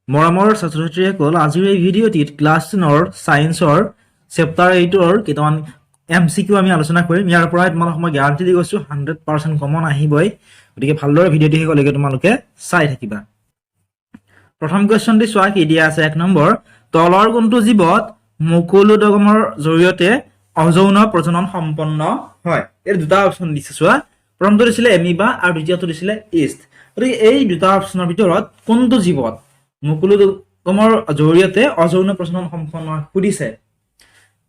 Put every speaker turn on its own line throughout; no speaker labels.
মৰমৰ ছাত্ৰ-ছাত্ৰীসকল, আজিৰ এই ভিডিঅ'টিত ক্লাছ 10ৰ ছায়েন্সৰ চেপ্টাৰ 8ৰ কেইটামান MCQ আমি আলোচনা কৰিম। ইয়াৰ পৰাই তোমালোকক মই গ্যাৰাণ্টি দি গৈছোঁ 100% কমন আহিবই। গতিকে ভালদৰে ভিডিঅ'টি শেষলৈকে তোমালোকে চাই থাকিবা। প্ৰথম কুৱেশ্যনটি চোৱা, কি দিয়া আছে 1 নম্বৰ, তলৰ কোনটো জীৱত মুকুলোদগমৰ জৰিয়তে অযৌন প্ৰজনন সম্পন্ন হয়? এই দুটা অপশ্যন দিছে চোৱা। প্ৰথমটো দিছিলে এমিবা আৰু দ্বিতীয়টো দিছিলে ইষ্ট। গতিকে এই দুটা অপশ্যনৰ ভিতৰত কোনটো জীৱত মুকুলোদগমৰ জৰিয়তে অযৌন প্ৰজনন সম্পন্ন সুধিছে?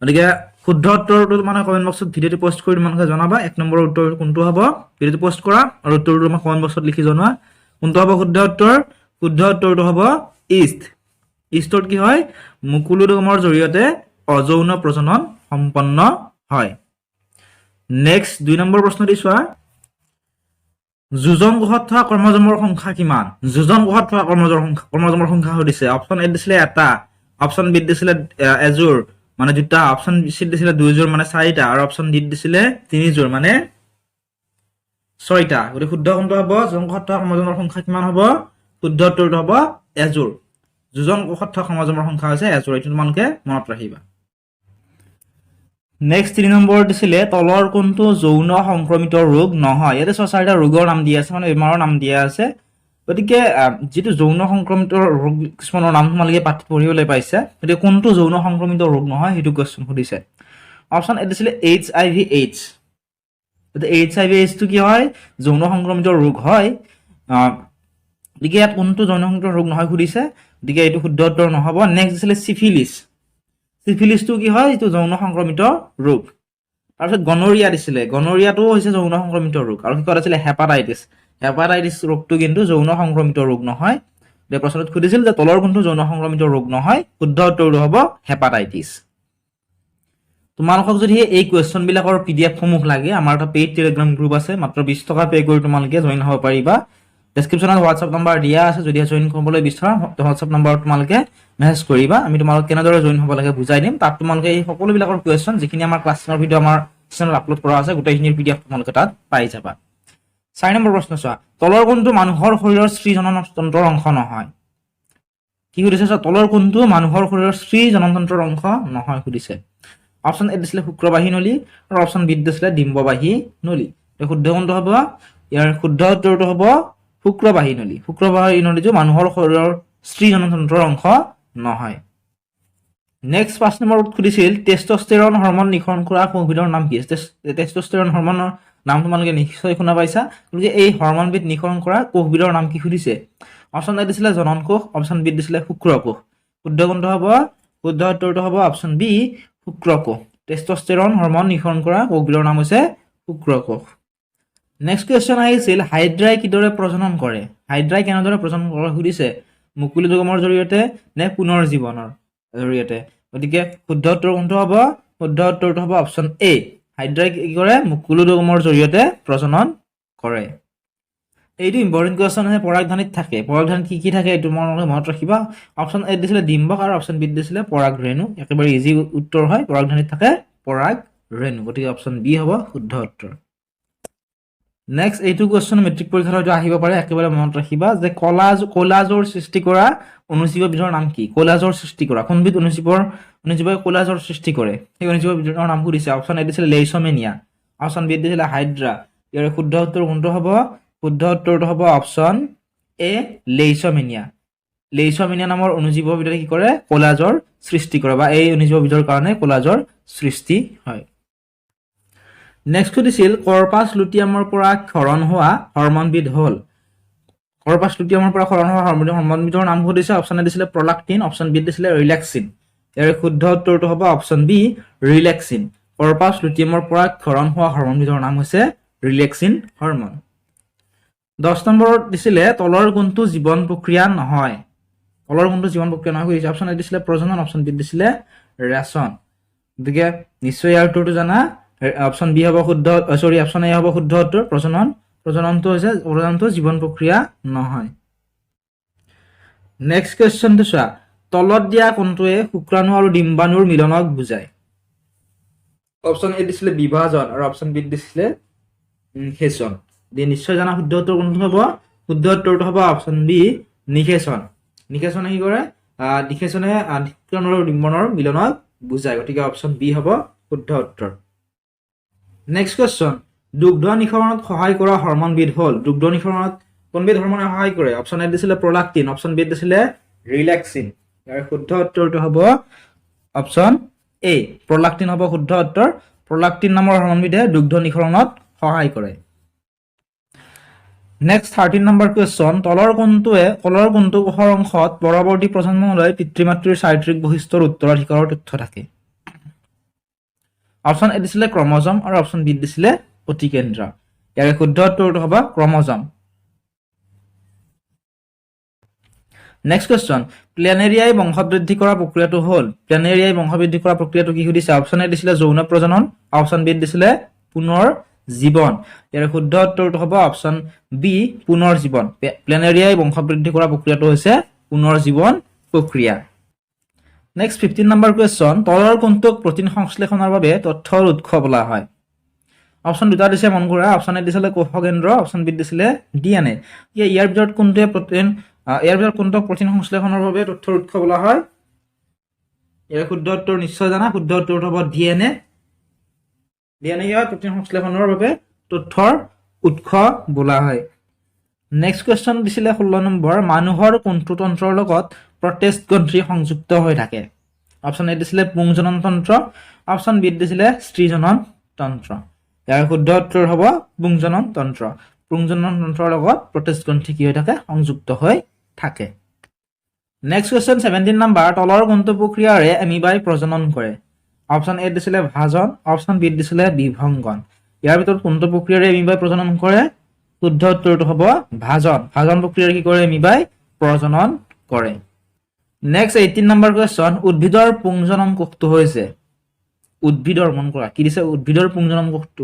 গতিকে শুদ্ধ উত্তৰটো মানে কমেণ্ট বক্সত ভিডিঅ'টো পোষ্ট কৰি তোমালোকে জনাবা 1 নম্বৰৰ উত্তৰ কোনটো হ'ব। ভিডিঅ'টো পোষ্ট কৰা আৰু উত্তৰটো তোমাক কমেণ্ট বক্সত লিখি জনোৱা কোনটো হ'ব শুদ্ধ উত্তৰ। শুদ্ধ উত্তৰটো হ'ব ইষ্ট। ইষ্টত কি হয়? মুকুলোদগমৰ জৰিয়তে অযৌন প্ৰজনন সম্পন্ন হয়। নেক্সট 2 নম্বৰ প্ৰশ্নটি চোৱা, যোজন কোষত থকা ক্ৰমজমৰ সংখ্যা কিমান? যোজন কোষত থকা ক্ৰমজমৰ সংখ্যা সুধিছে। অপশ্যন এ দিছিলে এটা, অপশ্যন বি দিছিলে এযোৰ মানে দুটা, অপশ্যন চি দিছিলে 2যোৰ মানে 4টা আৰু অপশ্যন ডি দিছিলে 3যোৰ মানে 6টা। গতিকে শুদ্ধ কোনটো হ'ব? যোজন কোষত থকা ক্ৰমজমৰ সংখ্যা কিমান হ'ব? শুদ্ধ উত্তৰটো হ'ব এযোৰ। যোজন কোষত থকা ক্ৰমজমৰ সংখ্যা হৈছে এযোৰ। এইটো তোমালোকে মনত ৰাখিবা। নেক্সট 3 নম্বৰ দিছিলে তলৰ কোনটো যৌন সংক্ৰমিত ৰোগ নহয়? ইয়াতে 4টা ৰোগৰ নাম দিয়া আছে, মানে বেমাৰৰ নাম দিয়া আছে। গতিকে যিটো যৌন সংক্ৰমিত ৰোগ কিছুমানৰ নাম তোমালোকে পাঠত পঢ়িবলৈ পাইছে, গতিকে কোনটো যৌন সংক্ৰমিত ৰোগ নহয় সেইটো কুৱেশ্যন সুধিছে। অপশ্যন এ দিছিলে HIV/AIDS। গতিকে HIV/AIDS কি হয়? যৌন সংক্ৰমিত ৰোগ হয়। গতিকে ইয়াত কোনটো যৌন সংক্ৰমিত ৰোগ নহয় সুধিছে, গতিকে এইটো শুদ্ধ উত্তৰ নহ'ব। নেক্সট দিছিলে চিফিলিছ। চিফিলিছটো কি হয়? এইটো যৌন সংক্ৰমিত ৰোগ। তাৰপিছত গনৰিয়া দিছিলে। গনৰিয়াটো হৈছে যৌন সংক্ৰমিত ৰোগ। আৰু কি আছিলে? হেপাটাইটিছ। হেপাটাইটিছ ৰোগটো কিন্তু যৌন সংক্ৰমিত ৰোগ নহয়। এই প্ৰশ্নটোত সুধিছিল যে তলৰ কোনটো যৌন সংক্ৰমিত ৰোগ নহয়? শুদ্ধ উত্তৰটো হ'ব হেপাটাইটিছ। তোমালোকক যদি এই কুৱেশ্যন বিলাকৰ PDF সমূহ লাগে, আমাৰ এটা পেইড টেলিগ্ৰাম গ্ৰুপ আছে, মাত্ৰ 20 টকা পে' কৰি তোমালোকে জইন হ'ব পাৰিবা। ডেছক্ৰিপশ্যনত হোৱাটছআপ নম্বৰ দিয়া আছে, যদি জইন কৰিবলৈ বিচৰা হোৱাটছআপ নম্বৰত তোমালোকে মেছেজ কৰিবা। আমি তোমালোকক কেনেদৰে জইন হ'ব লাগে বুজাই দিম। তাত তোমালোকে এই সকলোবিলাকৰ কুৱেশ্যন যিখিনি আমাৰ ক্লাছ 10ৰ ভিডিঅ' আমাৰ চেনেলত আপলোড কৰা আছে, গোটেইখিনিৰ PDF তোমালোকে তাত পাই যাবা। 4 নম্বৰ প্ৰশ্ন চোৱা, তলৰ কোনটো মানুহৰ শৰীৰৰ স্ত্ৰী জননতন্ত্ৰৰ অংশ নহয়? কি সুধিছে চোৱা, তলৰ কোনটো মানুহৰ শৰীৰৰ স্ত্ৰী জননতন্ত্ৰৰ অংশ নহয় সুধিছে। অপশ্যন এ দিছিলে শুক্ৰবাহী নলী আৰু অপশ্যন বি দিছিলে ডিম্ববাহী নলী। শুদ্ধ কোনটো হ'ব? ইয়াৰ শুদ্ধ উত্তৰটো হ'ব শুক্ৰবাহী নলী। শুক্ৰবাহী নলীটো মানুহৰ শৰীৰৰ স্ত্ৰী জননতন্ত্ৰৰ অংশ নহয়। নেক্সট 5 নম্বৰত সুধিছিল টেষ্টষ্টেৰন হৰমন নিঃসৰণ কৰা কোষবিধৰ নাম কি? টেষ্টষ্টেৰন হৰমনৰ নাম তোমালোকে নিশ্চয় শুনা পাইছা। গতিকে এই হৰমনবিধ নিঃসৰণ কৰা কোষবিধৰ নাম কি সুধিছে। অপশ্যন এ দিছিলে জনন কোষ, অপশ্যন বি দিছিলে শুক্ৰ কোষ। শুদ্ধ কোনটো হ'ব? শুদ্ধ উত্তৰটো হ'ব অপশ্যন বি শুক্ৰ কোষ। টেষ্টষ্টেৰন হৰমন নিঃসৰণ কৰা কোষবিধৰ নাম হৈছে শুক্ৰ কোষ। নেক্সট কুৱেশ্যন আহিছিল হাইড্ৰাই কিদৰে প্ৰজনন কৰে? হাইড্ৰাই কেনেদৰে প্ৰজনন কৰে সুধিছে। মুকুলোদগমৰ জৰিয়তে নে পুনৰ জীৱনৰ জৰিয়তে? গতিকে শুদ্ধ উত্তৰ কোনটো হ'ব? শুদ্ধ উত্তৰটো হ'ব অপশ্যন এ। হাইড্ৰাই কি কৰে? মুকুলোদগমৰ জৰিয়তে প্ৰজনন কৰে। এইটো ইম্পৰ্টেণ্ট কুৱেশ্যন আছে, পৰাগধানীত থাকে। পৰাগধানীত কি কি থাকে এইটো মনত ৰাখিবা। অপশ্যন এ দিছিলে ডিম্বক আৰু অপশ্যন বি দিছিলে পৰাগ ৰেণু। একেবাৰে ইজি উত্তৰ হয়, পৰাগধানীত থাকে পৰাগ ৰেণু। গতিকে অপশ্যন বি হ'ব শুদ্ধ উত্তৰ। নেক্সট এইটো কুৱেশ্যন মেট্ৰিক পৰীক্ষাত হয়তো আহিব পাৰে, একেবাৰে মনত ৰাখিবা যে কোলাজৰ সৃষ্টি কৰা অনুজীৱবিধৰ নাম কি? কোলাজৰ সৃষ্টি কৰা কোনবিধ অনুজীৱে কোলাজৰ সৃষ্টি কৰে? সেই অনুজীৱবিধৰ নাম সুধিছে। অপশ্যন এ দিছিলে লেইচমেনিয়া, অপশ্যন বি দিছিলে হাইড্ৰা। ইয়াৰ শুদ্ধ উত্তৰ কোনটো হ'ব? শুদ্ধ উত্তৰটো হ'ব অপশ্যন এ লেইচমেনিয়া। লেইচমেনিয়া নামৰ অনুজীৱবিধে কি কৰে? কোলাজৰ সৃষ্টি কৰে, বা এই অনুজীৱবিধৰ কাৰণে কোলাজৰ সৃষ্টি হয়। নেক্সট সুধিছিল কৰ্পাছ লুটিয়ামৰ পৰা ক্ষৰণ হোৱা হৰমনবিধ হ'ল। কৰ্পাছ লুটিয়ামৰ পৰা ক্ষৰণ হোৱা হৰমনবিধৰ নাম সুধিছে। অপশ্যন এ দিছিলে প্ৰলাক্টিন, অপশ্যন বি দিছিলে ৰিলেক্সিন। ইয়াৰ শুদ্ধ উত্তৰটো হ'ব অপশ্যন বি ৰিলেক্সিন। কৰ্পাছ লুটিয়ামৰ পৰা ক্ষৰণ হোৱা হৰমনবিধৰ নাম হৈছে ৰিলেক্সিন হৰমন। 10 নম্বৰত দিছিলে তলৰ কোনটো জীৱন প্ৰক্ৰিয়া নহয়? তলৰ কোনটো জীৱন প্ৰক্ৰিয়া নহয় সুধিছে। অপশ্যন এ দিছিলে প্ৰজনন, অপশ্যন বি দিছিলে ৰেচন। গতিকে নিশ্চয় ইয়াৰ উত্তৰটো জানা। অপশ্যন বি হ'ব শুদ্ধ, অপশ্যন এ হ'ব শুদ্ধ উত্তৰ প্ৰজনন। প্ৰজননটো জীৱন প্ৰক্ৰিয়া নহয়। নেক্সট কুৱেশ্যনটো চোৱা, তলত দিয়া কোনটোৱে শুক্ৰাণু আৰু ডিম্বাণুৰ মিলনক বুজায়? অপশ্যন এ দিছিলে বিভাজন আৰু অপশ্যন বি দিছিলে নিষেচন। নিশ্চয় জানা শুদ্ধ উত্তৰ কোনটো হ'ব? শুদ্ধ উত্তৰটো হ'ব অপশ্যন বি নিষেচন। নিষেচনে কি কৰে নিষেচনে নিক্ষৰণ আৰু ডিম্বনৰ মিলনক বুজায় গতিকে অপচন বি হ'ব শুদ্ধ উত্তৰ নেক্সট কোৱেশ্চন দুগ্ধ নিঃসৰণত সহায় কৰা হৰমনবিধ হ'ল দুগ্ধ নিঃসৰণত কোনবিধ হৰমনে সহায় কৰে অপচন এ দিছিলে প্ৰলাক্টিন অপচন বি দিছিলে ৰিলেক্সিন ইয়াৰ শুদ্ধ উত্তৰটো হ'ব অপচন এ প্ৰলাক্টিন হ'ব শুদ্ধ উত্তৰ প্ৰলাক্টিন নামৰ হৰমনবিধে দুগ্ধ নিঃসৰণত সহায় কৰে নেক্সট 13 নম্বৰ কোৱেশ্চন তলৰ কোনটো কোষৰ অংশত পৰৱৰ্তী প্ৰজন্মলৈ পিতৃ-মাতৃৰ চাৰিত্ৰিক বৈশিষ্ট্যৰ উত্তৰাধিকাৰৰ তথ্য থাকে অপচন এ দিছিলে ক্ৰমজম আৰু অপচন বি দিছিলে অতিকেন্দ্ৰ ইয়াৰ শুদ্ধ উত্তৰটো হ'ব ক্ৰমজম নেক্সট কোৱেশ্চন প্লেনেৰিয়াই বংশবৃদ্ধি কৰা প্ৰক্ৰিয়াটো হ'ল প্লেনেৰিয়াই বংশবৃদ্ধি কৰা প্ৰক্ৰিয়াটো কি সুধিছে অপচন এ দিছিলে যৌন প্ৰজনন অপচন বি দিছিলে পুনৰ জীৱন ইয়াৰ শুদ্ধ উত্তৰটো হ'ব অপচন বি পুনৰ জীৱন প্লেনেৰিয়াই বংশবৃদ্ধি কৰা প্ৰক্ৰিয়াটো হৈছে পুনৰ জীৱন প্ৰক্ৰিয়া নেক্সট 15 নম্বৰ কোৱেশ্চন তলৰ কোনটোক প্ৰটিন সংশ্লেষণৰ বাবে তথ্যৰ উৎস বোলা হয় অপচন দুটা দিছে মন কৰা অপচন এ দিছিলে কোষকেন্দ্ৰ অপচন বি দিছিলে ডিএনএ ইয়াৰ ভিতৰত কোনটোক প্ৰটিন সংশ্লেষণৰ বাবে তথ্যৰ উৎস বোলা হয় ইয়াৰ শুদ্ধ উত্তৰ নিশ্চয় জানা শুদ্ধ উত্তৰটো হ'ব ডিএনএ প্ৰটিন সংশ্লেষণৰ বাবে তথ্যৰ উৎস বোলা হয় নেক্সট কোৱেশ্চন দিছিলে 16 নম্বৰ মানুহৰ কোনটো তন্ত্ৰৰ লগত প্ৰটেষ্ট গ্ৰন্থি সংযুক্ত হৈ থাকে অপচন এ দিছিলে পুংজনন তন্ত্ৰ অপচন বি দিছিলে স্ত্ৰীজনন তন্ত্ৰ ইয়াৰ শুদ্ধ উত্তৰ হ'ব পুংজনন তন্ত্ৰৰ লগত প্ৰটেষ্ট গ্ৰন্থি কি হৈ থাকে সংযুক্ত হৈ থাকে নেক্সট কোৱেশ্চন 17 নম্বৰ তলৰ কোনটো প্ৰক্ৰিয়াৰে এমিবাই প্ৰজনন কৰে অপচন এ দিছিলে ভাজন অপচন বি দিছিলে বিভংগন ইয়াৰ ভিতৰত কোনটো প্ৰক্ৰিয়াৰে এমিবাই প্ৰজনন কৰে শুদ্ধ উত্তৰটো হ'ব ভাজন প্ৰক্ৰিয়াৰে কি কৰে এমিবাই প্ৰজনন কৰে নেক্সট 18 নম্বৰ কোৱেশ্চন উদ্ভিদৰ পুংজনন কোষটো হৈছে উদ্ভিদৰ মন কৰা কি দিছে উদ্ভিদৰ পুংজনন কোষটো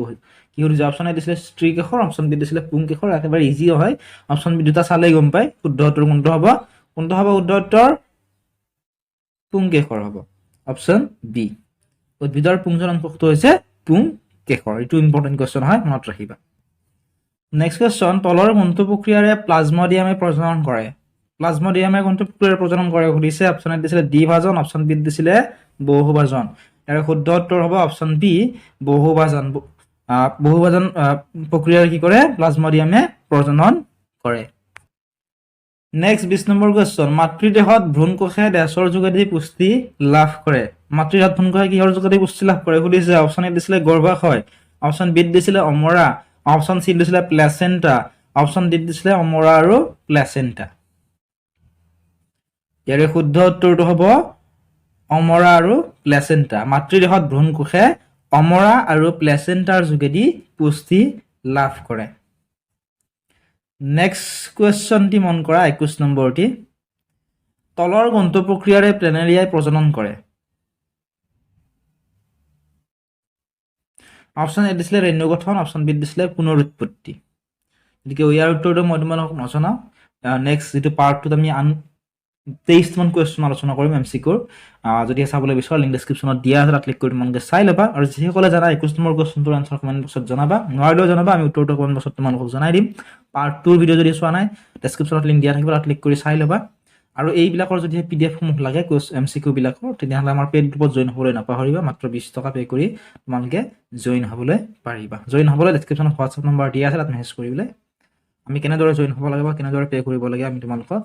কি হৈছে অপচন এ দিছিলে স্ত্ৰী কেশৰ অপচন বি দিছিলে পুং কেশৰ একেবাৰে ইজি হয় অপচন বি দুটা চালেই গম পায় শুদ্ধ উত্তৰ কোনটো হ'ব শুদ্ধ উত্তৰ পুং কেশৰ হ'ব অপচন বি উদ্ভিদৰ পুংজনন কোষটো হৈছে পুং কেশৰ এইটো ইম্পৰ্টেন্ট কোৱেশ্চন হয় মনত ৰাখিবা নেক্সট কোৱেশ্চন তলৰ কোনটো প্ৰক্ৰিয়াৰে প্লাজমোডিয়ামে প্ৰজনন কৰে প্লাজমোডিয়ামে কোনটো প্ৰক্ৰিয়াৰে প্ৰজনন কৰে সুধিছে অপচন এ দিছিলে দ্বিভাজন অপচন বি দিছিলে বহুভাজন ইয়াৰ শুদ্ধ উত্তৰ হ'ব অপচন বি বহুভাজন প্ৰক্ৰিয়াৰে কি কৰে প্লাজমোডিয়ামে প্ৰজনন কৰে নেক্সট 20 নম্বৰ কোৱেশ্চন মাতৃদেহত ভ্ৰূণ কোষে ডেছৰ যোগেদি পুষ্টি লাভ কৰে মাতৃদেহত ভ্ৰূণ কোষে কিহৰ যোগেদি পুষ্টি লাভ কৰে সুধিছে অপচন এ দিছিলে গৰ্ভাশয় অপচন বি দিছিলে অমৰা অপচন সি দিছিলে প্লেচেন্টা অপচন ডি দিছিলে অমৰা আৰু প্লেচেন্টা ইয়াৰ শুদ্ধ উত্তৰটো হ'ব অমৰা আৰু প্লেচেন্টা মাতৃদেহত ভ্ৰূণ কোষে অমৰা আৰু প্লেচেন্টাৰ যোগেদি পুষ্টি লাভ কৰে নেক্সট কোৱেশ্চনটি মন কৰা 21 নম্বৰটি তলৰ কোনটো প্ৰক্ৰিয়াৰে প্লেনেৰিয়াই প্ৰজনন কৰে অপচন এ দিছিলে ৰেণু গঠন অপচন বি দিছিলে পুনৰুৎপত্তি গতিকে ইয়াৰ উত্তৰটো মই তোমালোকক নজনাও নেক্সট যেটো পাৰ্টটোত আমি 23 মান কোৱেশ্চন আলোচনা কৰিম MCQ যদি চাবলৈ বিচাৰা লিংক ডেসক্ৰিপচনত দিয়া আছে তাত ক্লিক কৰি তোমালোকে চাই ল'বা আৰু যিসকলে জানা 21 নম্বৰ কোৱেশ্চনটোৰ আনসাৰ কমেন্ট বক্সত জনাবা নোৱাৰিলেও জনাবা আমি উত্তৰটো কমেন্ট বক্সত তোমালোকক জনাই দিম পাৰ্ট 2 ভিডিও যদি চোৱা নাই ডেসক্ৰিপচনত লিংক দিয়া থাকিব তাত ক্লিক কৰি চাই ল'বা আৰু এইবিলাকৰ যদি PDF সমূহ লাগে MCQ বিলাকৰ তেতিয়াহ'লে আমাৰ পেইড গ্ৰুপত জয়েন হ'বলৈ নাপাহৰিবা মাত্ৰ 20 টকা পে কৰি তোমালোকে জয়েন হ'বলৈ পাৰিবা জয়েন হ'বলৈ ডেসক্ৰিপচনত WhatsApp নম্বৰ দিয়া আছে তাত মেছেজ কৰিলে আমি কেনেদৰে জয়েন হ'ব লাগে বা কেনেদৰে পে কৰিব লাগে আমি তোমালোকক